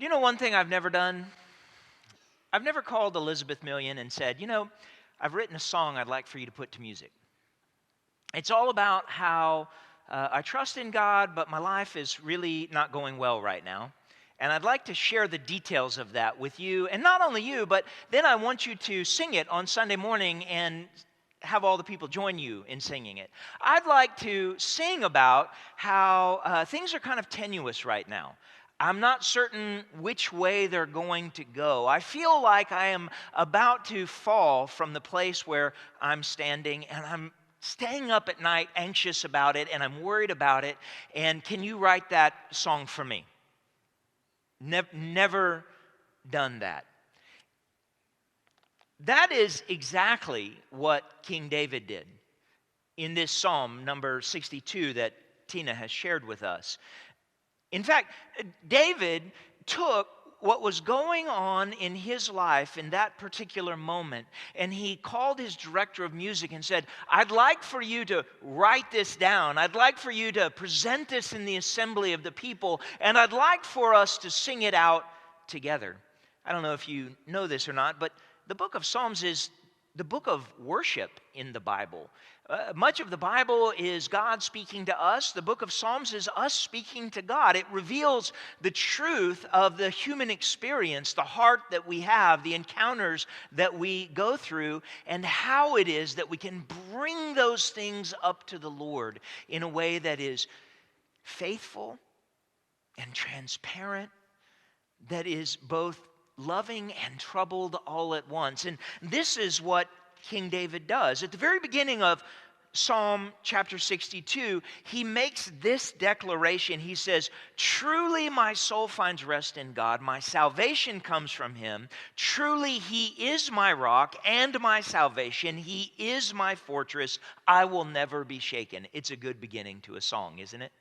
You know, one thing I've never done? I've never called Elizabeth Million and said, I've written a song I'd like for you to put to music. It's all about how I trust in God, but my life is really not going well right now. And I'd like to share the details of that with you. And not only you, but then I want you to sing it on Sunday morning and have all the people join you in singing it. I'd like to sing about how things are kind of tenuous right now. I'm not certain which way they're going to go. I feel like I am about to fall from the place where I'm standing, and I'm staying up at night anxious about it, and I'm worried about it. And can you write that song for me? Never done that. That is exactly what King David did in this Psalm number 62 that Tina has shared with us. In fact, David took what was going on in his life in that particular moment, and he called his director of music and said, I'd like for you to write this down. I'd like for you to present this in the assembly of the people, and I'd like for us to sing it out together. I don't know if you know this or not, but the book of Psalms is the book of worship in the Bible. Much of the Bible is God speaking to us. The book of Psalms is us speaking to God. It reveals the truth of the human experience, the heart that we have, the encounters that we go through, and how it is that we can bring those things up to the Lord in a way that is faithful and transparent, that is both loving and troubled all at once. And this is what King David does. At the very beginning of Psalm chapter 62, he makes this declaration. He says, truly my soul finds rest in God. My salvation comes from him. Truly he is my rock and my salvation. He is my fortress. I will never be shaken. It's a good beginning to a song, isn't it?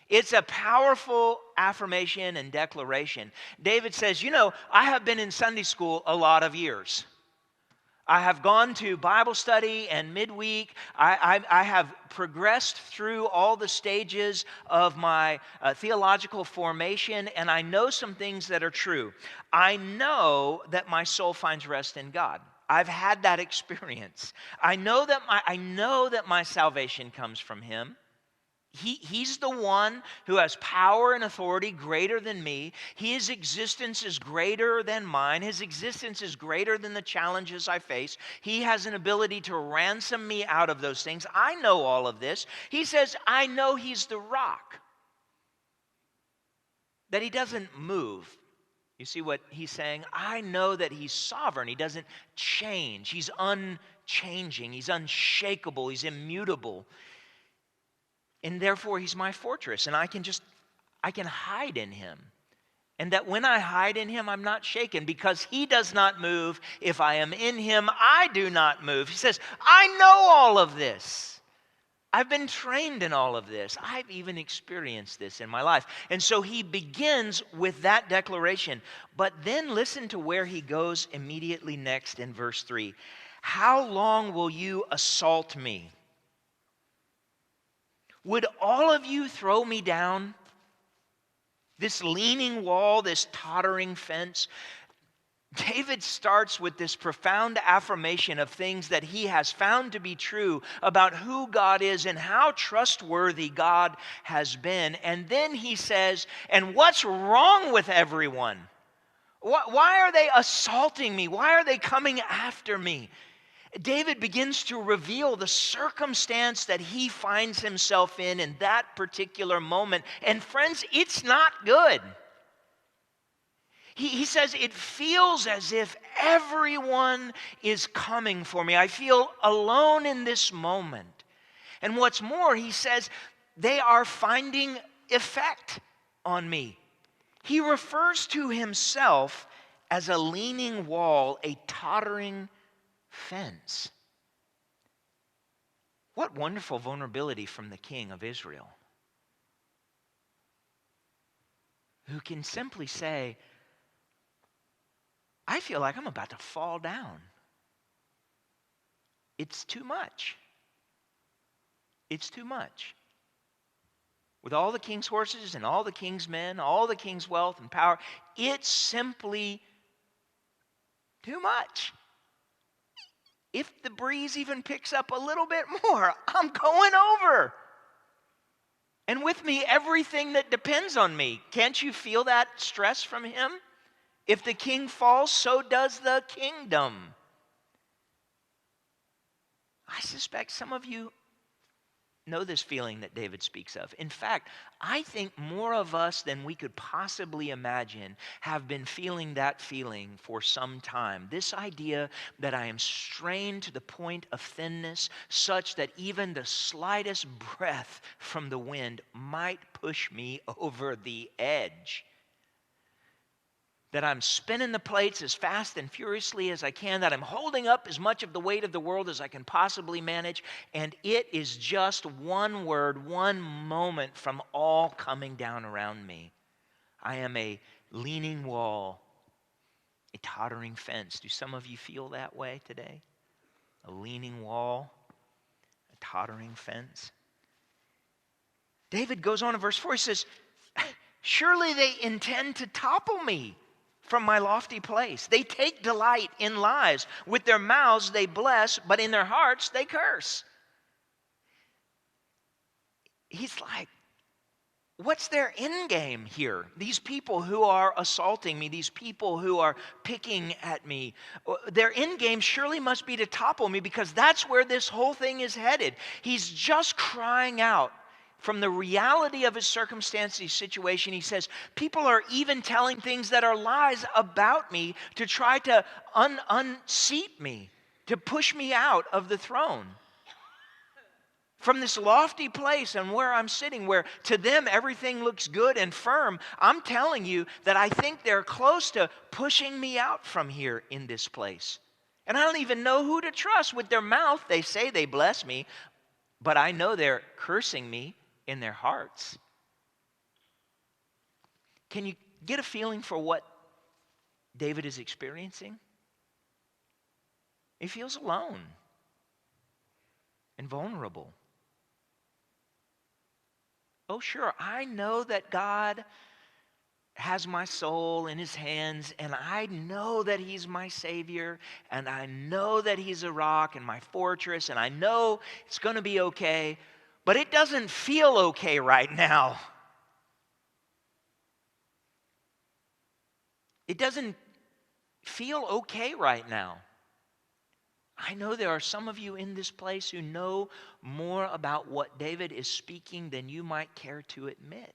It's a powerful affirmation and declaration. David says, I have been in Sunday school a lot of years. I have gone to Bible study and midweek. I have progressed through all the stages of my theological formation, and I know some things that are true. I know that my soul finds rest in God. I've had that experience. I know that my salvation comes from him. He's the one who has power and authority greater than me. His existence is greater than mine. His existence is greater than the challenges I face. He has an ability to ransom me out of those things. I know all of this. He says, I know he's the rock, that he doesn't move. You see what he's saying? I know that he's sovereign. He doesn't change. He's unchanging. He's unshakable. He's immutable. And therefore, he's my fortress, and I can hide in him. And that when I hide in him, I'm not shaken, because he does not move. If I am in him, I do not move. He says, I know all of this. I've been trained in all of this. I've even experienced this in my life. And so he begins with that declaration. But then listen to where he goes immediately next in verse 3. How long will you assault me? Would all of you throw me down? This leaning wall, this tottering fence. David starts with this profound affirmation of things that he has found to be true about who God is and how trustworthy God has been. And then he says, and what's wrong with everyone? Why are they assaulting me? Why are they coming after me? David begins to reveal the circumstance that he finds himself in that particular moment. And friends, it's not good. He says, it feels as if everyone is coming for me. I feel alone in this moment. And what's more, he says, they are finding effect on me. He refers to himself as a leaning wall, a tottering fence. What wonderful vulnerability from the king of Israel, who can simply say, I feel like I'm about to fall down. It's too much. It's too much. with all the king's horses and all the king's men, all the king's wealth and power. It's simply too much. If the breeze even picks up a little bit more, I'm going over. And with me, everything that depends on me. Can't you feel that stress from him? If the king falls, so does the kingdom. I suspect some of you know this feeling that David speaks of. In fact, I think more of us than we could possibly imagine have been feeling that feeling for some time. This idea that I am strained to the point of thinness, such that even the slightest breath from the wind might push me over the edge. That I'm spinning the plates as fast and furiously as I can, that I'm holding up as much of the weight of the world as I can possibly manage, and it is just one word, one moment from all coming down around me. I am a leaning wall, a tottering fence. Do some of you feel that way today? A leaning wall, a tottering fence. David goes on in verse 4, he says, surely they intend to topple me from my lofty place. They take delight in lies. With their mouths they bless, but in their hearts they curse. He's like, what's their end game here? These people who are assaulting me, these people who are picking at me, their end game surely must be to topple me, because that's where this whole thing is headed. He's just crying out from the reality of his circumstance, his situation. He says, people are even telling things that are lies about me to try to unseat me, to push me out of the throne. From this lofty place and where I'm sitting, where to them everything looks good and firm, I'm telling you that I think they're close to pushing me out from here in this place. And I don't even know who to trust. With their mouth, they say they bless me, but I know they're cursing me in their hearts. Can you get a feeling for what David is experiencing? He feels alone and vulnerable. Oh, sure, I know that God has my soul in his hands, and I know that he's my Savior, and I know that he's a rock and my fortress, and I know it's going to be okay. But it doesn't feel okay right now. It doesn't feel okay right now. I know there are some of you in this place who know more about what David is speaking than you might care to admit.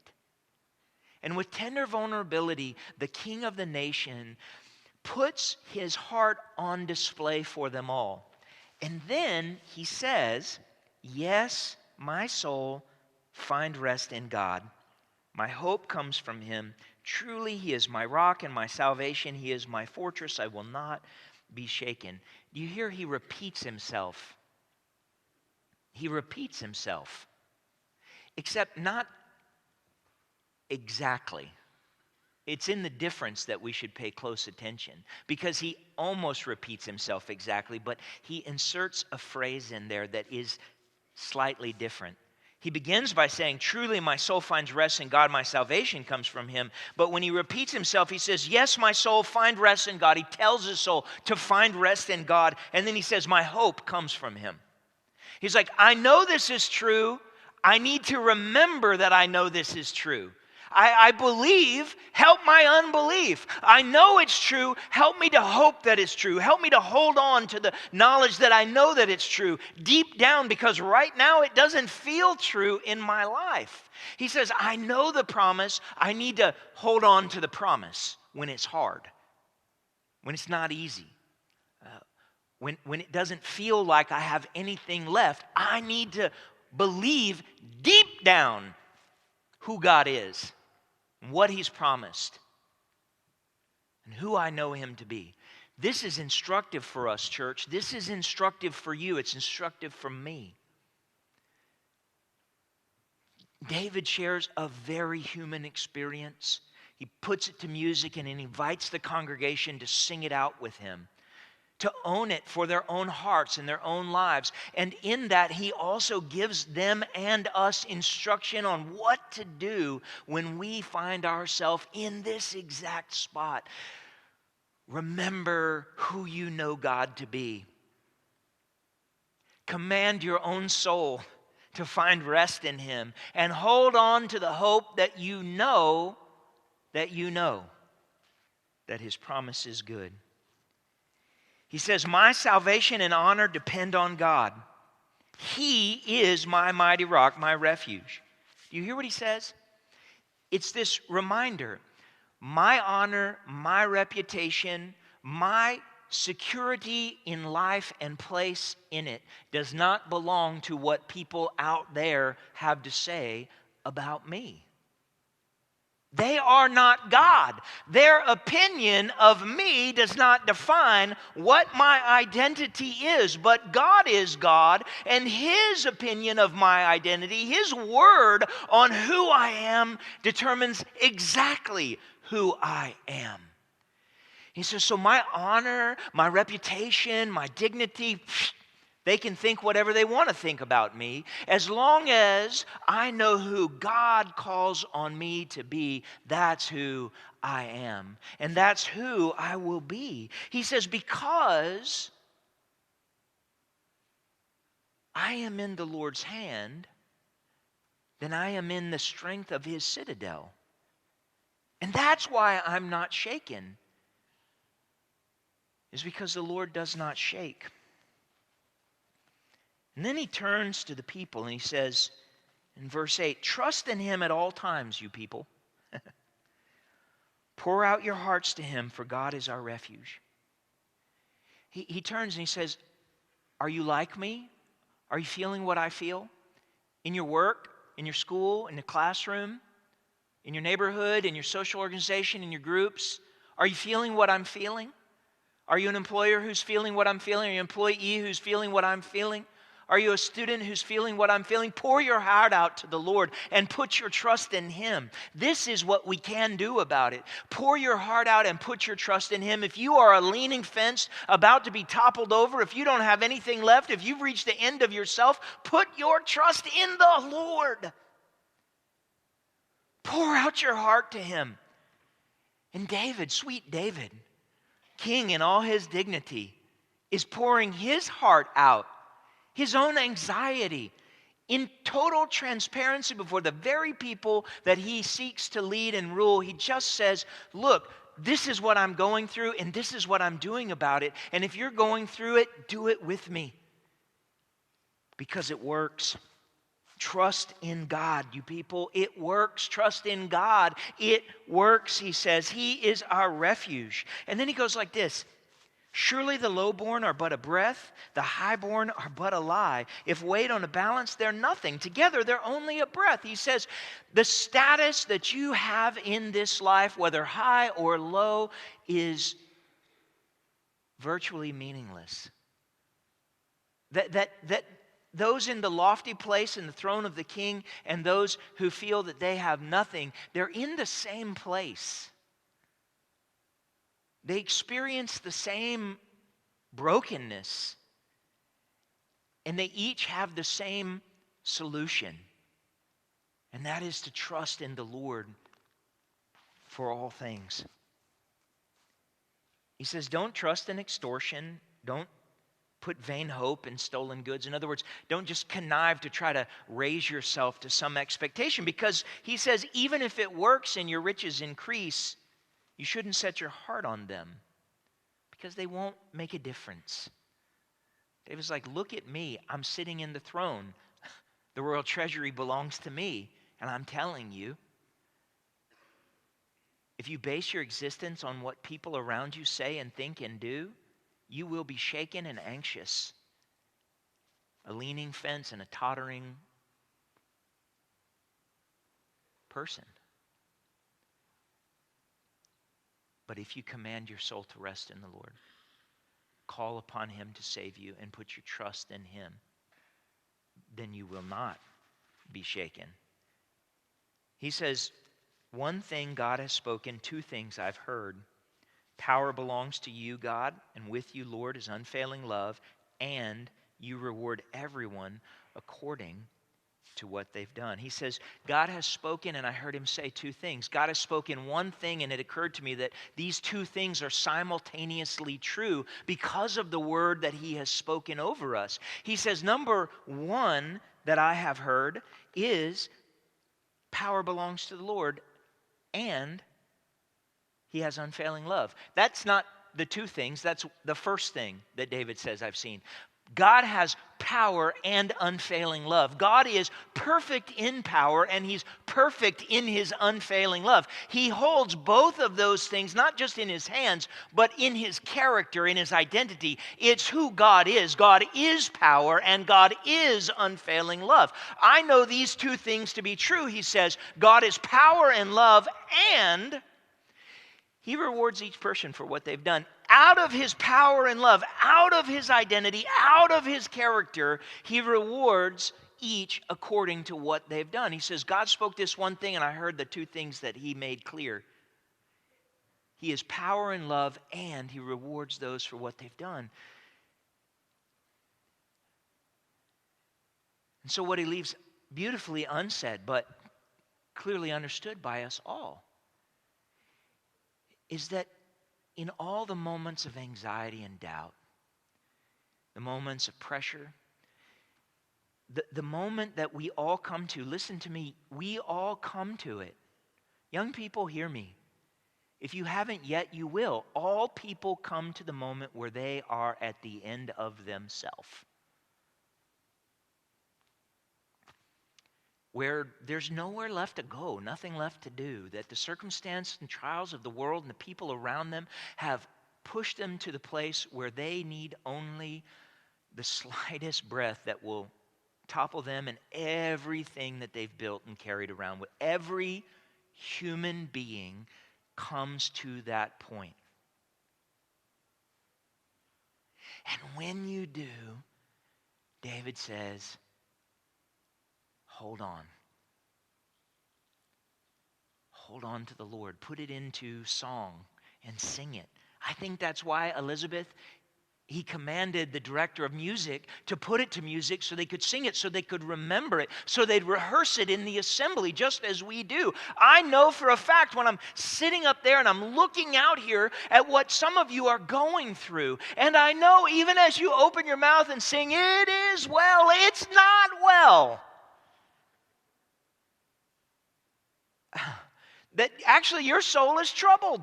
And with tender vulnerability, the king of the nation puts his heart on display for them all. And then he says, yes, my soul, find rest in God. My hope comes from him. Truly, he is my rock and my salvation. He is my fortress. I will not be shaken. Do you hear he repeats himself? He repeats himself. Except not exactly. It's in the difference that we should pay close attention, because he almost repeats himself exactly, but he inserts a phrase in there that is slightly different. He begins by saying, truly my soul finds rest in God, my salvation comes from him. But when he repeats himself, he says, yes, my soul, find rest in God. He tells his soul to find rest in God. And then he says, my hope comes from him. He's like, I know this is true. I need to remember that I know this is true. I believe, help my unbelief. I know it's true, help me to hope that it's true. Help me to hold on to the knowledge that I know that it's true deep down, because right now it doesn't feel true in my life. He says, I know the promise. I need to hold on to the promise when it's hard, when it's not easy, when it doesn't feel like I have anything left. I need to believe deep down who God is, what he's promised, and who I know him to be. This is instructive for us, church. This is instructive for you. It's instructive for me. David shares a very human experience. He puts it to music and invites the congregation to sing it out with him. to own it for their own hearts and their own lives. And in that, he also gives them and us instruction on what to do when we find ourselves in this exact spot. Remember who you know God to be. Command your own soul to find rest in him, and hold on to the hope that you know that his promise is good. He says, my salvation and honor depend on God. He is my mighty rock, my refuge. Do you hear what he says? It's this reminder. My honor, my reputation, my security in life and place in it does not belong to what people out there have to say about me. They are not God. Their opinion of me does not define what my identity is, but God is God, and his opinion of my identity, his word on who I am, determines exactly who I am. He says, so my honor, my reputation, my dignity, they can think whatever they want to think about me. As long as I know who God calls on me to be, that's who I am. And that's who I will be. He says, because I am in the Lord's hand, then I am in the strength of his citadel. And that's why I'm not shaken, is because the Lord does not shake. And then he turns to the people and he says in verse 8, trust in him at all times, you people. Pour out your hearts to him, for God is our refuge. He turns and he says, are you like me? Are you feeling what I feel? In your work, in your school, in the classroom, in your neighborhood, in your social organization, in your groups? Are you feeling what I'm feeling? Are you an employer who's feeling what I'm feeling? Are you an employee who's feeling what I'm feeling? Are you a student who's feeling what I'm feeling? Pour your heart out to the Lord and put your trust in him. This is what we can do about it. Pour your heart out and put your trust in him. If you are a leaning fence about to be toppled over, if you don't have anything left, if you've reached the end of yourself, put your trust in the Lord. Pour out your heart to him. And David, sweet David, king in all his dignity, is pouring his heart out, his own anxiety, in total transparency before the very people that he seeks to lead and rule. He just says, look, this is what I'm going through and this is what I'm doing about it. And if you're going through it, do it with me. Because it works. Trust in God, you people. It works. Trust in God. It works, he says. He is our refuge. And then he goes like this. Surely the lowborn are but a breath, the highborn are but a lie. If weighed on a balance, they're nothing. Together, they're only a breath. He says, the status that you have in this life, whether high or low, is virtually meaningless. That those in the lofty place in the throne of the king and those who feel that they have nothing, they're in the same place. They experience the same brokenness, and they each have the same solution, and that is to trust in the Lord for all things. He says, don't trust in extortion. Don't put vain hope in stolen goods. In other words, don't just connive to try to raise yourself to some expectation, because he says, even if it works and your riches increase, you shouldn't set your heart on them because they won't make a difference. David's like, look at me. I'm sitting in the throne. The royal treasury belongs to me. And I'm telling you, if you base your existence on what people around you say and think and do, you will be shaken and anxious. A leaning fence and a tottering person. But if you command your soul to rest in the Lord, call upon him to save you and put your trust in him, then you will not be shaken. He says, one thing God has spoken, two things I've heard. Power belongs to you, God, and with you, Lord, is unfailing love, and you reward everyone according to what they've done. He says, God has spoken, and I heard him say two things. God has spoken one thing, and it occurred to me that these two things are simultaneously true because of the word that he has spoken over us. He says, number one that I have heard is power belongs to the Lord, and he has unfailing love. That's not the two things. That's the first thing that David says I've seen. God has power and unfailing love. God is perfect in power, and he's perfect in his unfailing love. He holds both of those things, not just in his hands, but in his character, in his identity. It's who God is. God is power, and God is unfailing love. I know these two things to be true, he says. God is power and love, and he rewards each person for what they've done. Out of his power and love, out of his identity, out of his character, he rewards each according to what they've done. He says, God spoke this one thing, and I heard the two things that he made clear. He is power and love, and he rewards those for what they've done. And so what he leaves beautifully unsaid, but clearly understood by us all, is that in all the moments of anxiety and doubt, the moments of pressure, the moment that we all come to, listen to me, we all come to it. Young people, hear me. If you haven't yet, you will. All people come to the moment where they are at the end of themselves, where there's nowhere left to go, nothing left to do, that the circumstance and trials of the world and the people around them have pushed them to the place where they need only the slightest breath that will topple them and everything that they've built and carried around with. Every human being comes to that point. And when you do, David says, hold on. Hold on to the Lord. Put it into song and sing it. I think that's why Elizabeth, he commanded the director of music to put it to music so they could sing it, so they could remember it, so they'd rehearse it in the assembly, just as we do. I know for a fact when I'm sitting up there and I'm looking out here at what some of you are going through, and I know even as you open your mouth and sing, it is well, it's not well. That actually your soul is troubled.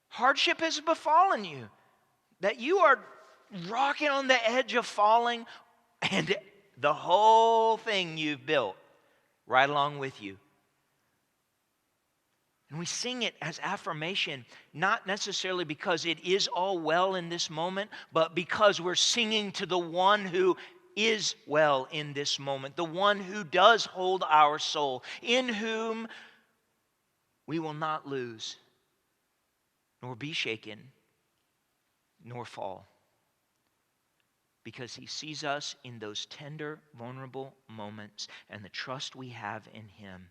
Hardship has befallen you. That you are rocking on the edge of falling, and the whole thing you've built right along with you. And we sing it as affirmation, not necessarily because it is all well in this moment, but because we're singing to the one who is well in this moment, the one who does hold our soul, in whom we will not lose, nor be shaken, nor fall. Because he sees us in those tender, vulnerable moments and the trust we have in him.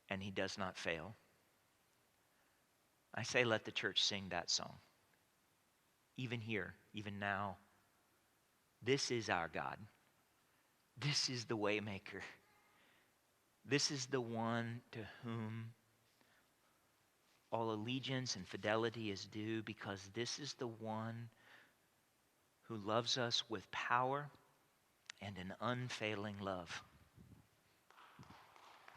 And he does not fail. I say let the church sing that song. Even here, even now. This is our God. This is the Waymaker. This is the one to whom all allegiance and fidelity is due, because this is the one who loves us with power and an unfailing love.